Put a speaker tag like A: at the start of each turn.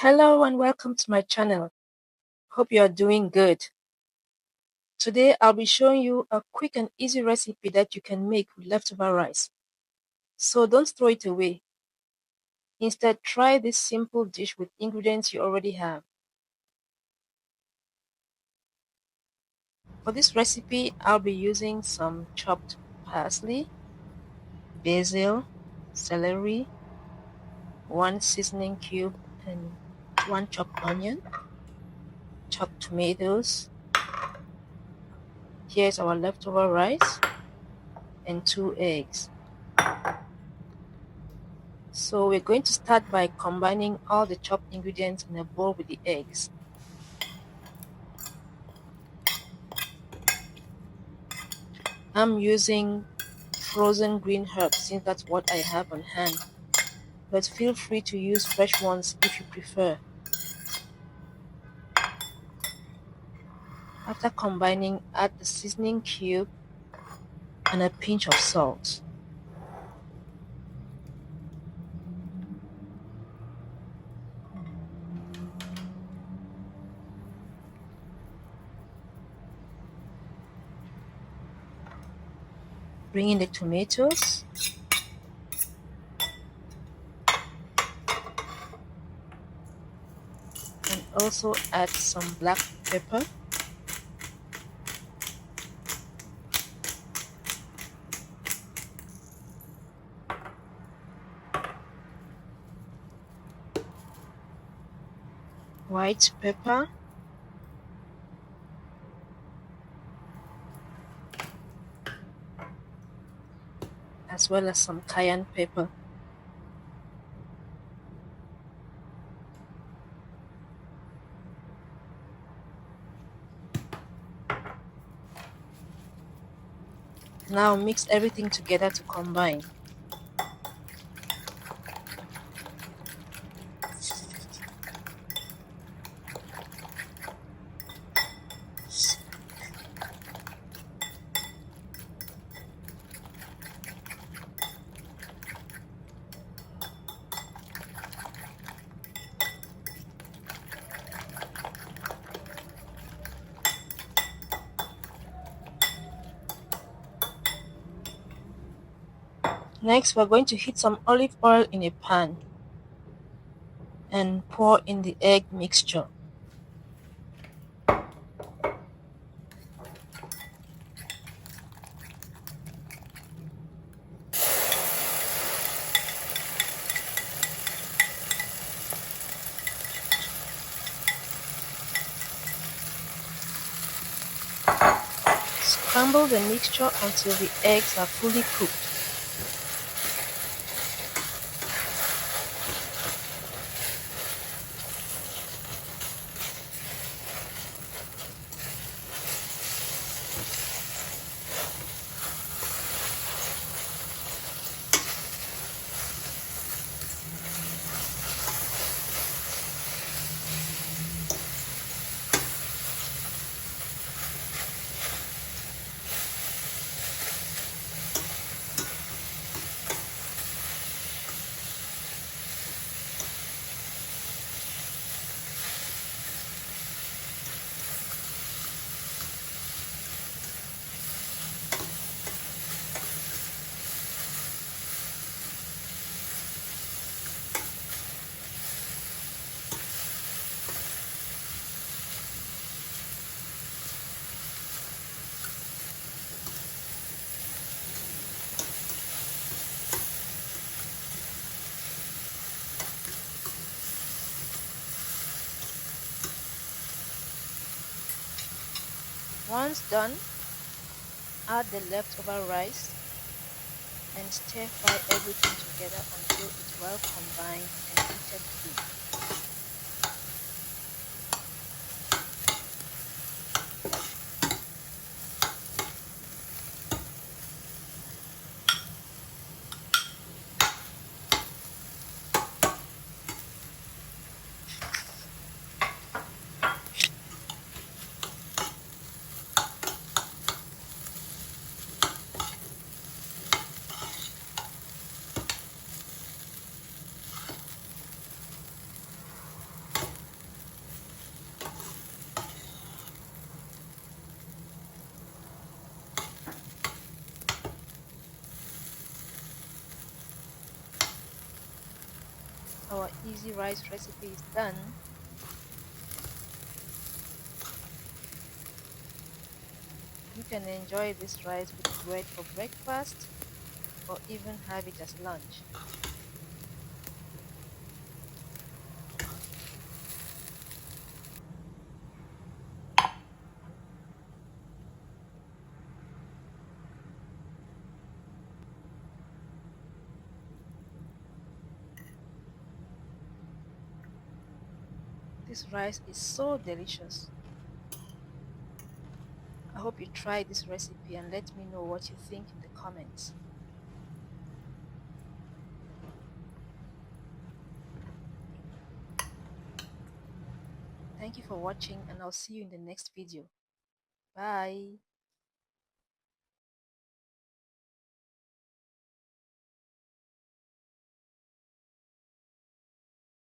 A: Hello and welcome to my channel. Hope you are doing good. Today I'll be showing you a quick and easy recipe that you can make with leftover rice. So don't throw it away. Instead, try this simple dish with ingredients you already have. For this recipe, I'll be using some chopped parsley, basil, celery, 1 seasoning cube and 1 chopped onion, chopped tomatoes. Here's our leftover rice and 2 eggs. So we're going to start by combining all the chopped ingredients in a bowl with the eggs. I'm using frozen green herbs since that's what I have on hand, but feel free to use fresh ones if you prefer. After combining, add the seasoning cube and a pinch of salt. Bring in the tomatoes. And also add some black pepper. White pepper. As well as some cayenne pepper. Now mix everything together to combine. Next, we're going to heat some olive oil in a pan and pour in the egg mixture. Scramble the mixture until the eggs are fully cooked. Once done, add the leftover rice and stir fry everything together until it's well combined and heated through. Our easy rice recipe is done. You can enjoy this rice with bread for breakfast or even have it as lunch. This rice is so delicious. I hope you try this recipe and let me know what you think in the comments. Thank you for watching and I'll see you in the next video. Bye.